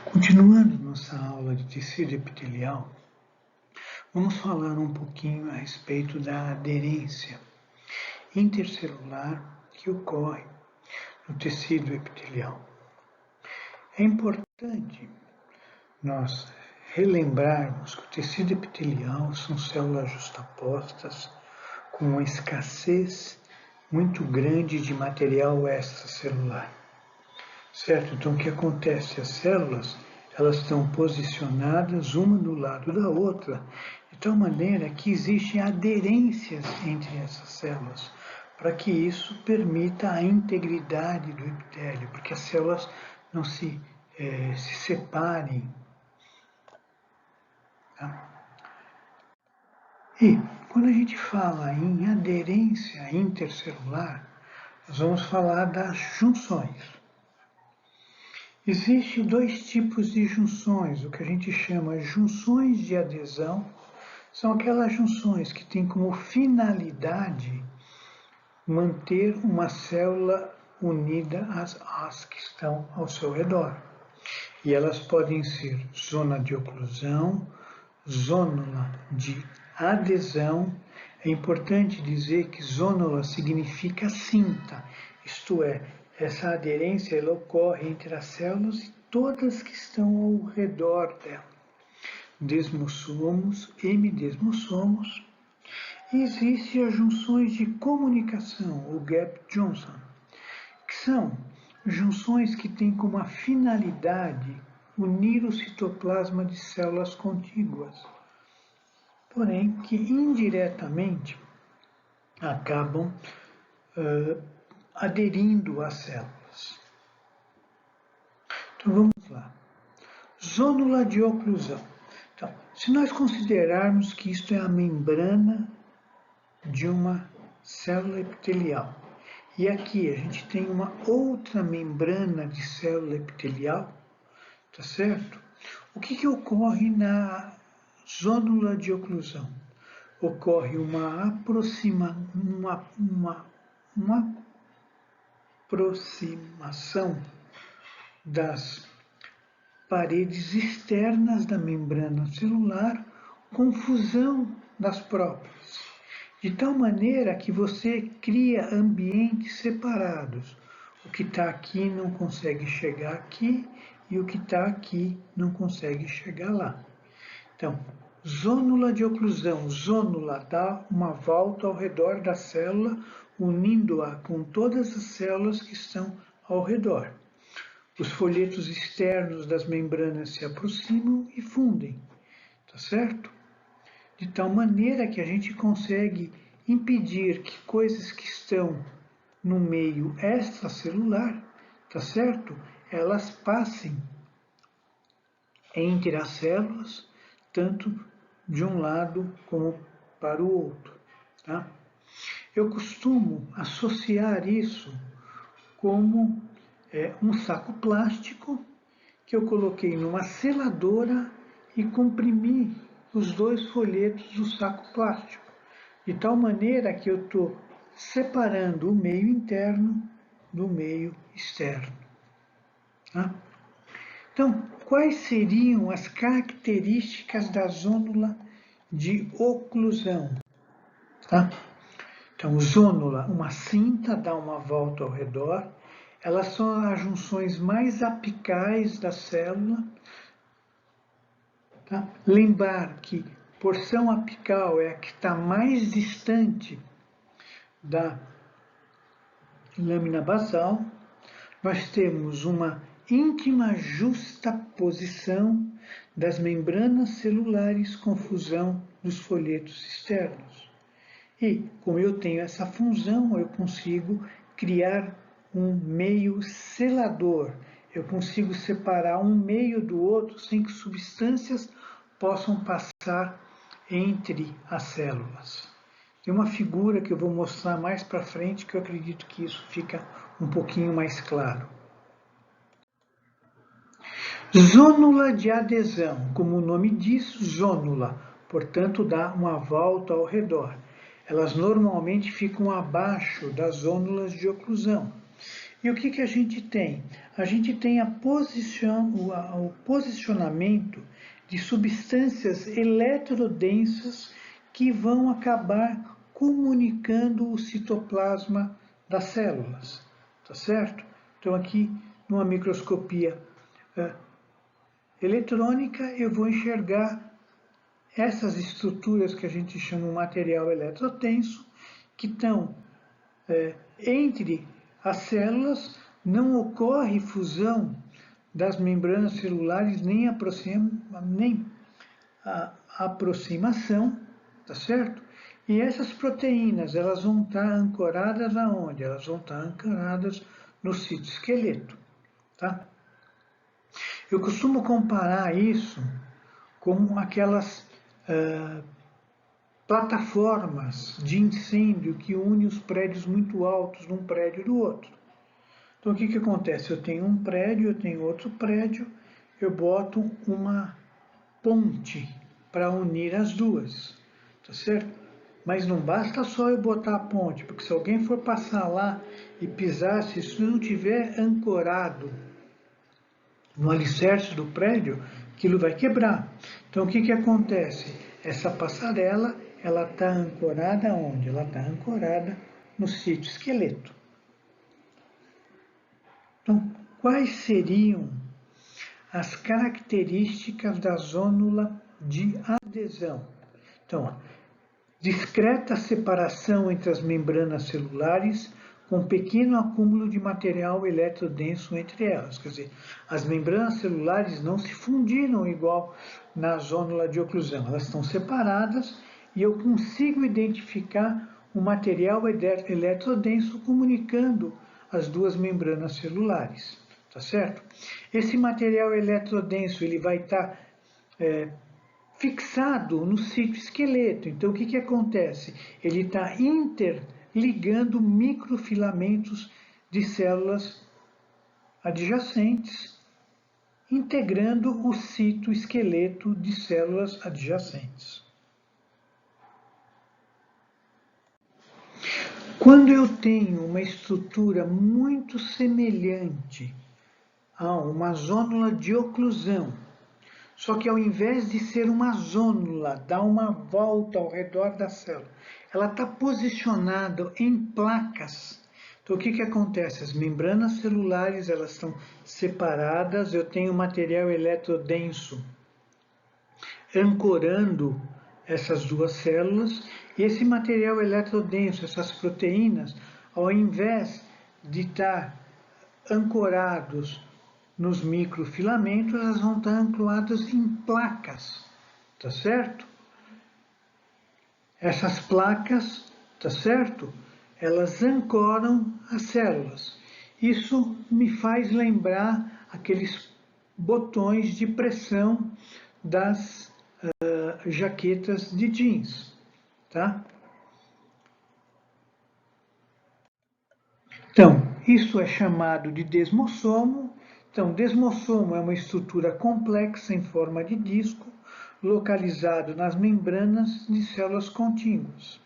Continuando nossa aula de tecido epitelial, vamos falar um pouquinho a respeito da aderência intercelular que ocorre no tecido epitelial. É importante nós relembrarmos que o tecido epitelial são células justapostas com uma escassez muito grande de material extracelular. Certo? Então, o que acontece? As células elas estão posicionadas uma do lado da outra, de tal maneira que existem aderências entre essas células, para que isso permita a integridade do epitélio, porque as células não se separem. Tá? E quando a gente fala em aderência intercelular, nós vamos falar das junções. Existem dois tipos de junções, o que a gente chama junções de adesão, são aquelas junções que têm como finalidade manter uma célula unida às que estão ao seu redor. E elas podem ser zona de oclusão, zônula de adesão. É importante dizer que zônula significa cinta, isto é, essa aderência ela ocorre entre as células e todas que estão ao redor dela. Desmossomos, hemidesmossomos. E existem as junções de comunicação, o gap junction, que são junções que têm como finalidade unir o citoplasma de células contíguas, porém que indiretamente acabam aderindo às células. Então vamos lá. Zônula de oclusão. Então, se nós considerarmos que isto é a membrana de uma célula epitelial, e aqui a gente tem uma outra membrana de célula epitelial, tá certo? O que ocorre na zônula de oclusão? Ocorre uma aproximação das paredes externas da membrana celular com fusão das próprias, de tal maneira que você cria ambientes separados. O que está aqui não consegue chegar aqui e o que está aqui não consegue chegar lá. Então, zônula de oclusão. Zônula dá uma volta ao redor da célula, unindo-a com todas as células que estão ao redor. Os folhetos externos das membranas se aproximam e fundem, tá certo? De tal maneira que a gente consegue impedir que coisas que estão no meio extracelular, tá certo? Elas passem entre as células, tanto de um lado como para o outro, tá? Eu costumo associar isso como um saco plástico que eu coloquei numa seladora e comprimi os dois folhetos do saco plástico, de tal maneira que eu estou separando o meio interno do meio externo. Tá? Então, quais seriam as características da zônula de oclusão? Tá? Então, zônula, uma cinta dá uma volta ao redor, elas são as junções mais apicais da célula. Tá? Lembrar que porção apical é a que está mais distante da lâmina basal. Nós temos uma íntima justaposição das membranas celulares com fusão dos folhetos externos. E, como eu tenho essa fusão, eu consigo criar um meio selador. Eu consigo separar um meio do outro sem que substâncias possam passar entre as células. Tem uma figura que eu vou mostrar mais para frente que eu acredito que isso fica um pouquinho mais claro. Zônula de adesão, como o nome diz, zônula, portanto dá uma volta ao redor. Elas normalmente ficam abaixo das zônulas de oclusão. E o que a gente tem? A gente tem o posicionamento de substâncias eletrodensas que vão acabar comunicando o citoplasma das células, tá certo? Então aqui, numa microscopia eletrônica, eu vou enxergar essas estruturas que a gente chama de material eletrotenso, que estão entre as células, não ocorre fusão das membranas celulares, nem a aproximação, tá certo? E essas proteínas, elas vão estar ancoradas aonde? Elas vão estar ancoradas no citoesqueleto, tá? Eu costumo comparar isso com aquelas plataformas de incêndio que unem os prédios muito altos num prédio do outro. Então o que acontece? Eu tenho um prédio, eu tenho outro prédio, eu boto uma ponte para unir as duas, tá certo? Mas não basta só eu botar a ponte, porque se alguém for passar lá e pisar, se isso não tiver ancorado no alicerce do prédio, aquilo vai quebrar. Então o que acontece? Essa passarela, ela está ancorada onde? Ela está ancorada no citoesqueleto. Então, quais seriam as características da zônula de adesão? Então, discreta separação entre as membranas celulares, com pequeno acúmulo de material eletrodenso entre elas. Quer dizer, as membranas celulares não se fundiram igual na zônula de oclusão, elas estão separadas e eu consigo identificar o material eletrodenso comunicando as duas membranas celulares, tá certo? Esse material eletrodenso ele vai estar fixado no citoesqueleto. Então, o que acontece? Ele está interligando microfilamentos de células adjacentes, integrando o citoesqueleto de células adjacentes. Quando eu tenho uma estrutura muito semelhante a uma zônula de oclusão, só que ao invés de ser uma zônula, dá uma volta ao redor da célula, ela está posicionada em placas. Então o que acontece? As membranas celulares elas estão separadas, eu tenho material eletrodenso ancorando essas duas células, e esse material eletrodenso, essas proteínas, ao invés de estar ancorados nos microfilamentos, elas vão estar ancoradas em placas, tá certo? Essas placas, tá certo? Elas ancoram as células. Isso me faz lembrar aqueles botões de pressão das jaquetas de jeans, tá? Então, isso é chamado de desmossomo. Então, desmossomo é uma estrutura complexa em forma de disco, localizado nas membranas de células contíguas.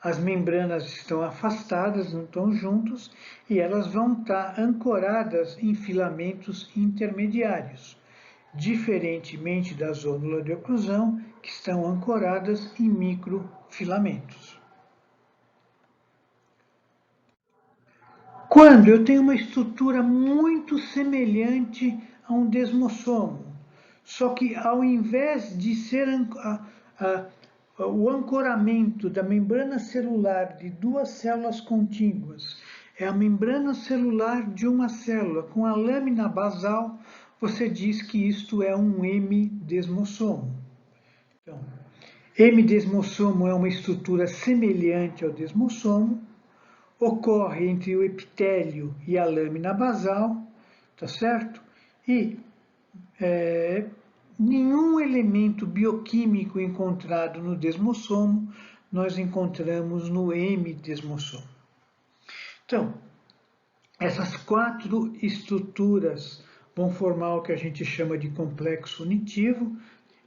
As membranas estão afastadas, não estão juntos, e elas vão estar ancoradas em filamentos intermediários, diferentemente da zônula de oclusão, que estão ancoradas em microfilamentos. Quando eu tenho uma estrutura muito semelhante a um desmossomo, só que ao invés de ser o ancoramento da membrana celular de duas células contíguas, é a membrana celular de uma célula com a lâmina basal, você diz que isto é um hemidesmossomo. Então, hemidesmossomo é uma estrutura semelhante ao desmossomo, ocorre entre o epitélio e a lâmina basal, tá certo? E nenhum elemento bioquímico encontrado no desmossomo nós encontramos no hemidesmossomo. Então, essas quatro estruturas vão formar o que a gente chama de complexo unitivo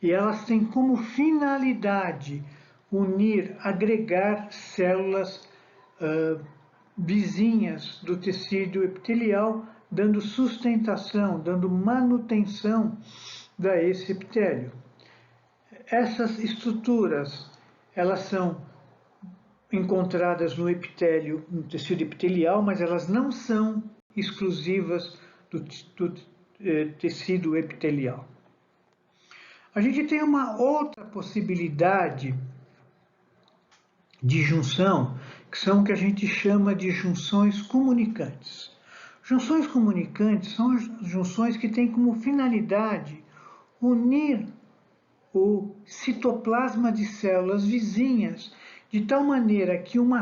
e elas têm como finalidade unir, agregar células vizinhas do tecido epitelial, dando sustentação, dando manutenção a esse epitélio. Essas estruturas, elas são encontradas no epitélio, no tecido epitelial, mas elas não são exclusivas do tecido epitelial. A gente tem uma outra possibilidade de junção, que são o que a gente chama de junções comunicantes. Junções comunicantes são junções que têm como finalidade unir o citoplasma de células vizinhas, de tal maneira que uma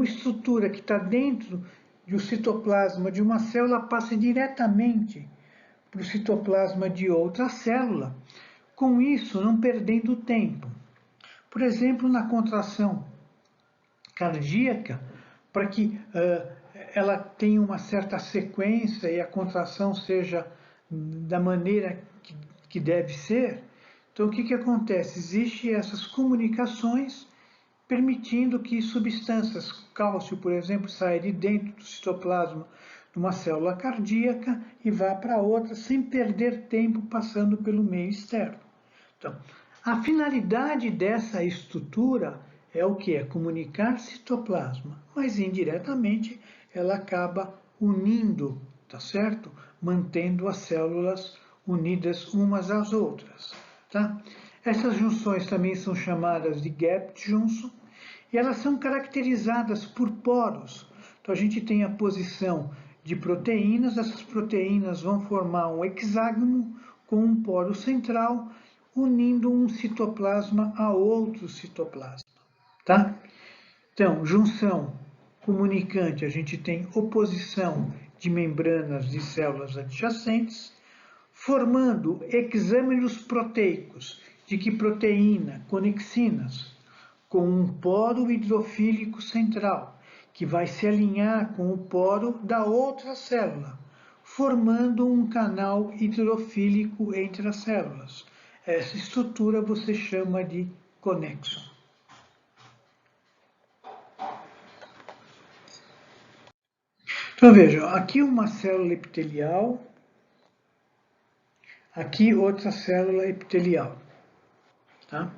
estrutura que está dentro do citoplasma de uma célula passe diretamente para o citoplasma de outra célula, com isso não perdendo tempo. Por exemplo, na contração cardíaca, para que ela tenha uma certa sequência e a contração seja da maneira que deve ser. Então, o que acontece? Existem essas comunicações permitindo que substâncias, cálcio, por exemplo, saia de dentro do citoplasma de uma célula cardíaca e vá para outra sem perder tempo passando pelo meio externo. Então, a finalidade dessa estrutura é o que? É comunicar citoplasma, mas indiretamente ela acaba unindo, tá certo? Mantendo as células unidas umas às outras. Tá? Essas junções também são chamadas de gap junction e elas são caracterizadas por poros. Então a gente tem a posição de proteínas, essas proteínas vão formar um hexágono com um poro central, unindo um citoplasma a outro citoplasma. Tá? Então, junção comunicante, a gente tem oposição de membranas de células adjacentes, formando hexâmeros proteicos. De que proteína? Conexinas, com um poro hidrofílico central, que vai se alinhar com o poro da outra célula, formando um canal hidrofílico entre as células. Essa estrutura você chama de conexon. Então vejam, aqui uma célula epitelial, aqui outra célula epitelial. Tá?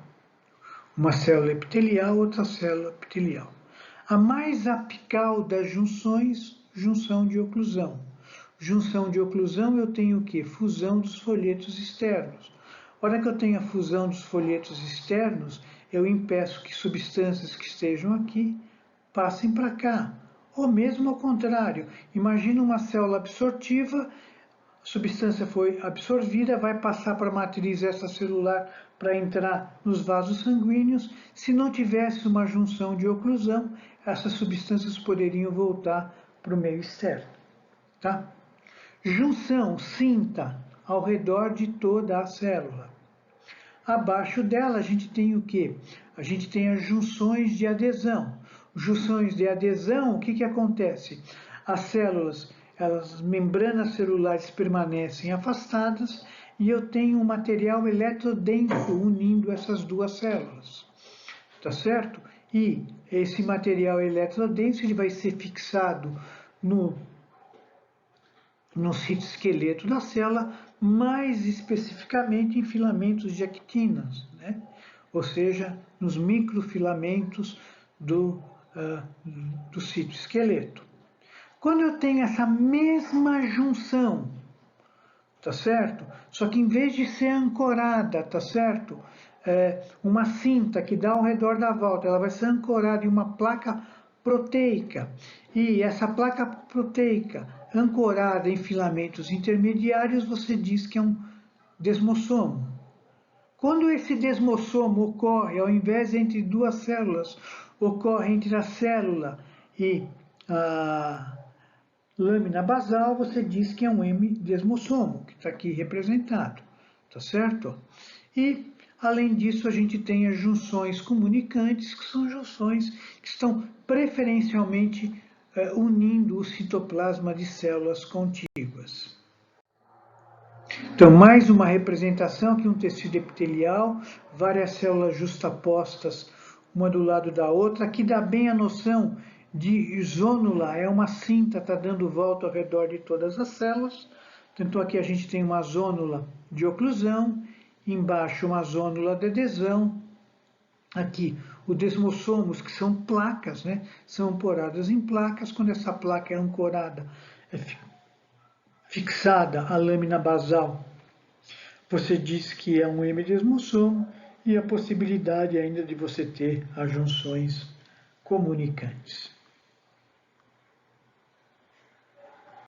Uma célula epitelial, outra célula epitelial. A mais apical das junções, junção de oclusão. Junção de oclusão eu tenho o quê? Fusão dos folhetos externos. A hora que eu tenho a fusão dos folhetos externos, eu impeço que substâncias que estejam aqui passem para cá. Ou mesmo ao contrário, imagina uma célula absortiva, a substância foi absorvida, vai passar para a matriz extracelular para entrar nos vasos sanguíneos. Se não tivesse uma junção de oclusão, essas substâncias poderiam voltar para o meio externo. Tá? Junção cinta ao redor de toda a célula. Abaixo dela a gente tem o quê? A gente tem as junções de adesão. Junções de adesão, o que acontece? As células, as membranas celulares permanecem afastadas e eu tenho um material eletrodenso unindo essas duas células. Tá certo? E esse material eletrodenso ele vai ser fixado no citoesqueleto da célula, mais especificamente em filamentos de actinas, né? Ou seja, nos microfilamentos do citoesqueleto. Quando eu tenho essa mesma junção, tá certo? Só que em vez de ser ancorada, tá certo? Uma cinta que dá ao redor da volta, ela vai ser ancorada em uma placa proteica. E essa placa proteica ancorada em filamentos intermediários, você diz que é um desmossomo. Quando esse desmossomo ocorre, ao invés entre duas células, ocorre entre a célula e a lâmina basal, você diz que é um M-desmossomo, que está aqui representado, tá certo? E, além disso, a gente tem as junções comunicantes, que são junções que estão preferencialmente unindo o citoplasma de células contíguas. Então, mais uma representação aqui, um tecido epitelial, várias células justapostas, uma do lado da outra, que dá bem a noção de zônula, é uma cinta, está dando volta ao redor de todas as células. Então aqui a gente tem uma zônula de oclusão, embaixo uma zônula de adesão, aqui o desmossomos, que são placas, né? São ancoradas em placas. Quando essa placa é ancorada, é fixada à lâmina basal, você diz que é um hemidesmossomo, e a possibilidade ainda de você ter as junções comunicantes.